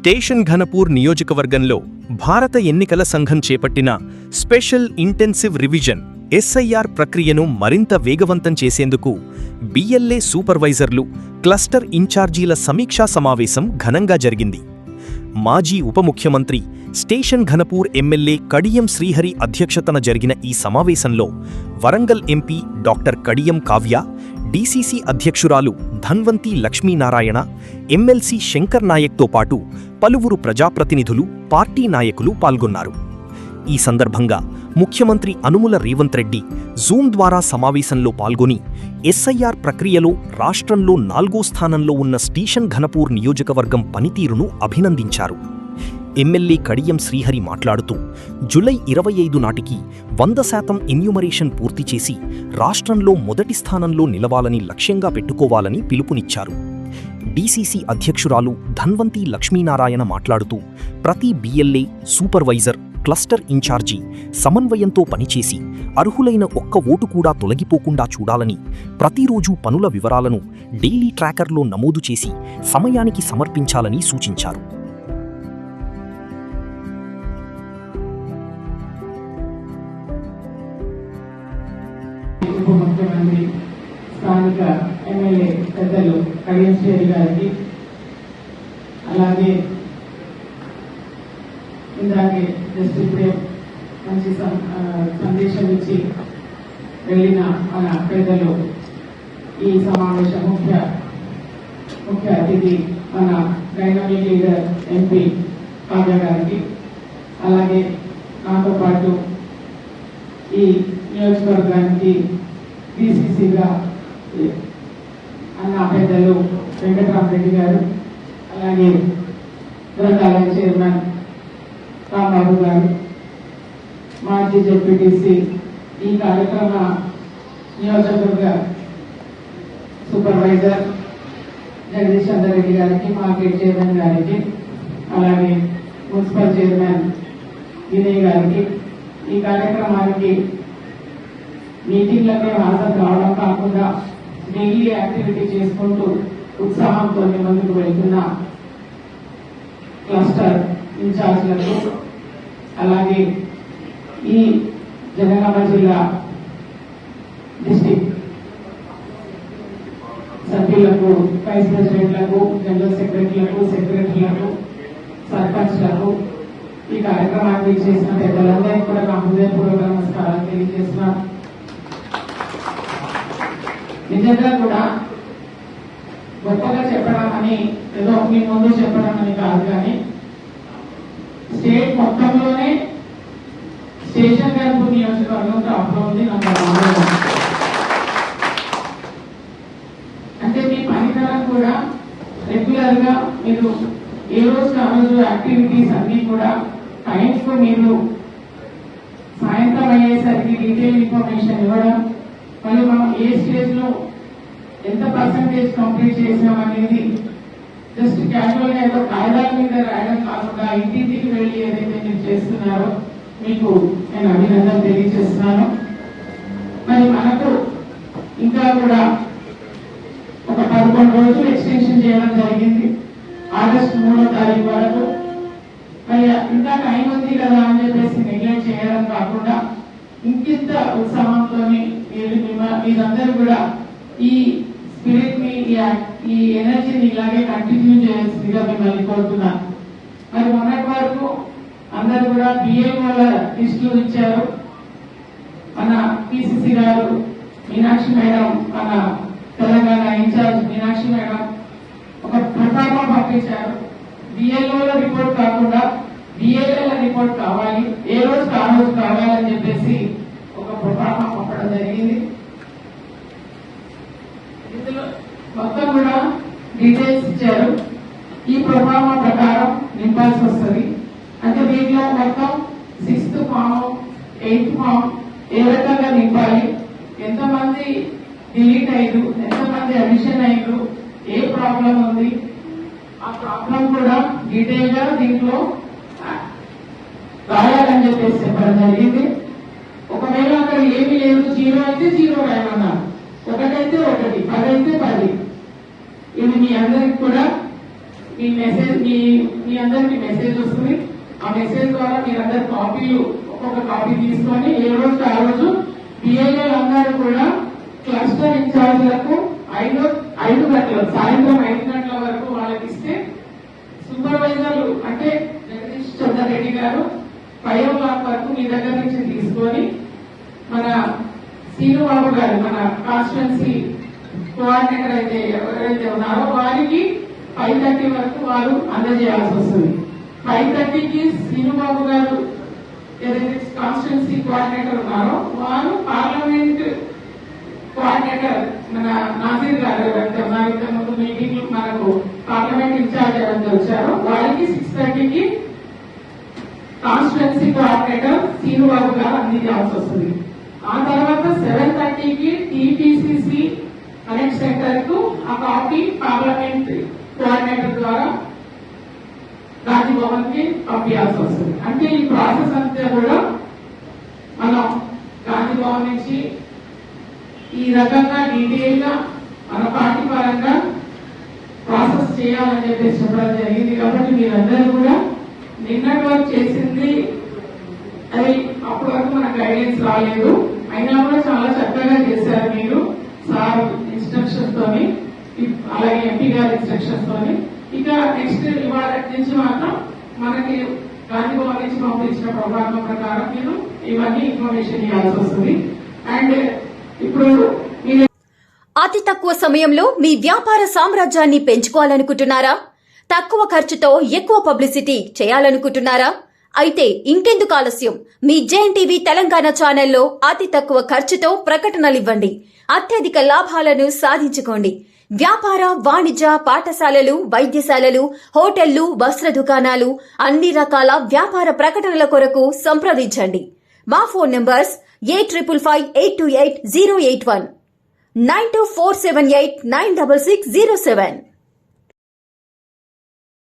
Station Ghanpur నియోజకవర్గంలో భారత ఎన్నికల సంఘం చేపట్టిన స్పెషల్ ఇంటెన్సివ్ రివిజన్ ఎస్ఐఆర్ ప్రక్రియను మరింత వేగవంతం చేసేందుకు బిఎల్ఏ సూపర్వైజర్లు, క్లస్టర్ ఇన్ఛార్జీల సమీక్షా సమావేశం ఘనంగా జరిగింది. మాజీ ఉప ముఖ్యమంత్రి, స్టేషన్ ఘనపూర్ ఎమ్మెల్యే కడియం శ్రీహరి అధ్యక్షతన జరిగిన ఈ సమావేశంలో Warangal MP doctor Kadiyam Kavya, DCC అధ్యక్షురాలు ధన్వంతి లక్ష్మీనారాయణ, ఎమ్మెల్సీ శంకర్ నాయక్తో పాటు పలువురు ప్రజాప్రతినిధులు, పార్టీ నాయకులు పాల్గొన్నారు. ఈ సందర్భంగా ముఖ్యమంత్రి అనుముల రేవంత్ రెడ్డి జూమ్ ద్వారా సమావేశంలో పాల్గొని ఎస్ఐఆర్ ప్రక్రియలో రాష్ట్రంలో 4వ స్థానంలో ఉన్న స్టేషన్ ఘనపూర్ నియోజకవర్గం పనితీరును అభినందించారు. ఎమ్మెల్యే కడియం శ్రీహరి మాట్లాడుతూ జూలై 25 నాటికి 100% ఎన్యూమరేషన్ పూర్తి చేసి రాష్ట్రంలో మొదటి స్థానంలో నిలవాలని లక్ష్యంగా పెట్టుకోవాలని పిలుపునిచ్చారు. డీసీసీ అధ్యక్షురాలు ధన్వంతి లక్ష్మీనారాయణ మాట్లాడుతూ ప్రతి బిఎల్ఏ, సూపర్వైజర్, క్లస్టర్ ఇన్ఛార్జీ సమన్వయంతో పనిచేసి అర్హులైన ఒక్క ఓటు కూడా తొలగిపోకుండా చూడాలని, ప్రతిరోజు పనుల వివరాలను డైలీ ట్రాకర్లో నమోదు చేసి సమయానికి సమర్పించాలని సూచించారు. ఉప ముఖ్యమంత్రి, స్థానిక ఎమ్మెల్యే పెద్దలు కడియం శ్రీహరి గారికి, అలాగే ఇందాకే జస్ట్ ఇప్పుడే మంచి సందేశం ఇచ్చి వెళ్ళిన మన పెద్దలు, ఈ సమావేశం ముఖ్య అతిథి మన డైనమిక్ లీడర్ ఎంపీ కావ్య గారికి, అలాగే నాతో పాటు ఈ నియోజకవర్గానికి డిసిసిగా అన్న పెద్దలు వెంకటరామరెడ్డి గారు, అలాగే గ్రంథాలయ చైర్మన్ రాంబాబు గారు, మాజీ జెడ్పీటీసీ, ఈ కార్యక్రమ నియోజకవర్గ సూపర్వైజర్ జగదీష్ చంద్ర రెడ్డి గారికి, మార్కెట్ చైర్మన్ గారికి, అలాగే మున్సిపల్ చైర్మన్ వినయ్ గారికి, ఈ కార్యక్రమానికి మీటింగ్లకే హాజరు కావడం కాకుండా డైలీ యాక్టివిటీ చేసుకుంటూ ఉత్సాహంతో ముందుకు వెళ్తున్న క్లస్టర్ ఇన్ఛార్జ్లకు, అలాగే ఈ జనగామ జిల్లా డిస్ట్రిక్ట్ సభ్యులకు, వైస్ ప్రెసిడెంట్లకు, జనరల్ సెక్రటరీలకు, సర్పంచ్లకు, ఈ కార్యక్రమాన్ని చేసిన పెద్దలందరికీ కూడా నా హృదయపూర్వక నమస్కారాలు తెలియజేస్తున్నాను. నిజంగా కూడా గొప్పగా చెప్పడం అని, ఏదో మీ ముందు చెప్పడం అని కాదు, కానీ స్టేట్ మొత్తంలోనే స్టేషన్ ఘనపూర్ నియోజకవర్గం టాప్లో ఉంది. అంటే మీ పనితనం కూడా రెగ్యులర్ గా మీరు ఏ రోజు ఆ రోజు యాక్టివిటీస్ అన్ని కూడా టైమ్స్ కు మీరు సాయంత్రం అయ్యేసరికి డీటెయిల్ ఇన్ఫర్మేషన్ ఇవ్వడం, మళ్ళీ మనం ఏ స్టేజ్ లో ఎంత పర్సంటేజ్ కంప్లీట్ చేసినాం అనేది జస్ట్ క్యాజువల్ గా ఏదో కాగితాల మీద రాయడం కాకుండా ఇంటింటికి వెళ్ళి ఏదైతే మీరు చేస్తున్నారో మీకు నేను అభినందన తెలియజేస్తున్నాను. మరి మనకు ఇంకా కూడా ఒక 11 రోజులు ఎక్స్టెన్షన్ చేయడం జరిగింది, ఆగస్టు 3వ తారీఖు వరకు. మరి ఇంకా టైం ఉంది కదా అని చెప్పేసి నెగ్లెక్ట్ చేయడం కాకుండా ఇంకింత ఉత్సాహంతో మీరందరూ కూడా ఈ స్పిరిట్ ని, ఈ ఎనర్జీని ఇలాగే కంటిన్యూ చేయాల్సిందిగా మిమ్మల్ని కోరుతున్నాను. మరి మొన్నటి వరకు అందరు కూడా బిఏఓల లిస్టులు ఇచ్చారు. మన పిసిసి గారు మీనాక్షి మేడం, మన తెలంగాణ ఇన్ఛార్జ్ మీనాక్షి మేడం ఒక ప్రతాపం పంపించారు. బిఎల్ఓల రిపోర్ట్ కాకుండా బిఎల్ఏల రిపోర్ట్ కావాలి, ఏ రోజు ఆ రోజు కావాలని చెప్పేసి ఒక ప్రతాపం పంపడం జరిగింది. ఇందులో మొత్తం కూడా డీటెయిల్స్ ఇచ్చారు. ఈ ప్రోగ్రామ్ ప్రకారం నింపాల్సి వస్తుంది. అంటే దీంట్లో మొత్తం 6th ఫామ్, 8th ఫామ్ ఏ రకంగా నింపాలి, ఎంతమంది డిలీట్ అయ్యారు, ఎంతమంది అడిషన్ అయ్యారు, ఏ ప్రాబ్లం ఉంది, ఆ ప్రాబ్లం కూడా డీటెయిల్ గా దీంట్లో రాయాలని చెప్పేసి చెప్పడం జరిగింది. ఒకవేళ అక్కడ ఏమి లేదు, 0 అయితే 0 రాయమన్నారు, 1 అయితే 1, 10 అయితే 10. ఇది మీ అందరికి కూడా మీ మెసేజ్ మీ అందరికి మెసేజ్ వస్తుంది. ఆ మెసేజ్ ద్వారా మీరందరు కాపీలు ఒక్కొక్క కాపీ తీసుకొని ఏ రోజు ఆ రోజు బిఏఎల్ అందరూ కూడా క్లస్టర్ ఇన్ఛార్జ్లకు 5 గంటలు సాయంత్రం 5 గంటల వరకు వాళ్ళకి ఇస్తే సూపర్వైజర్లు అంటే జగదీష్ చంద్రారెడ్డి గారు 5 o'clock వరకు మీ దగ్గర నుంచి తీసుకొని మన శ్రీనుబాబు గారు మన కాన్స్టిట్యున్సీ కోఆర్డినేటర్ అయితే ఎవరైతే ఉన్నారో వారికి 5:30 వరకు వారు అందజేయాల్సి వస్తుంది. 5:30కి శ్రీనుబాబు గారు ఏదైతే కాన్స్టిట్యున్సీ కోఆర్డినేటర్ ఉన్నారో వారు పార్లమెంట్ కోఆర్డినేటర్ మన నాజీర్ గారు ఎవరైతే ఉన్నారో ఇంతకుముందు మీటింగ్ మనకు పార్లమెంట్ ఇన్ఛార్జ్ ఎవరైతే వచ్చారో వారికి 6:30కి కాన్స్టిట్యున్సీ కోఆర్డినేటర్ శ్రీనుబాబు గారు అందించాల్సి వస్తుంది. ఆ తర్వాత 7:30కి టీపీసీసీ కనెక్ట్ సెంటర్ కు ఆ కాపీ పార్లమెంట్ కోఆర్డినేటర్ ద్వారా గాంధీ భవన్ కి పంపించాల్సి వస్తుంది. అంటే ఈ ప్రాసెస్ అంతా కూడా మనం గాంధీ భవన్ నుంచి ఈ రకంగా డీటెయిల్ గా మన పార్టీ పరంగా ప్రాసెస్ చేయాలని చెప్పేసి చెప్పడం జరిగింది. కాబట్టి మీరందరూ కూడా నిన్నటి వరకు చేసింది అది అప్పటి వరకు మన గైడెన్స్ రాలేదు, అయినా కూడా చాలా చక్కగా చేశారు మీరు సార్ ఇన్స్ట్రక్షన్స్ తోని, అలాగే ఎంపీ గారి ఇన్స్ట్రక్షన్స్ తోని. ఇక నెక్స్ట్ ఇవాళ నుంచి మాత్రం మనకి గాంధీ భవన్ నుంచి పంపించిన ప్రోగ్రామ్ ప్రకారం మీరు ఇవన్నీ ఇన్ఫర్మేషన్ ఇవ్వాల్సి వస్తుంది. అండ్ ఇప్పుడు మీరు అతి తక్కువ సమయంలో మీ వ్యాపార సామ్రాజ్యాన్ని పెంచుకోవాలనుకుంటున్నారా? తక్కువ ఖర్చుతో ఎక్కువ పబ్లిసిటీ చేయాలనుకుంటున్నారా? అయితే ఇంకెందుకు ఆలస్యం? మీ జేఎన్టీవీ తెలంగాణ ఛానల్లో అతి తక్కువ ఖర్చుతో ప్రకటనలివ్వండి. అత్యధిక లాభాలను సాధించుకోండి. వ్యాపార, వాణిజ్య, పాఠశాలలు, వైద్యశాలలు, హోటళ్లు, వస్త్ర దుకాణాలు, అన్ని రకాల వ్యాపార ప్రకటనల కొరకు సంప్రదించండి. మా ఫోన్ నంబర్స్ 8558288081 9247896607.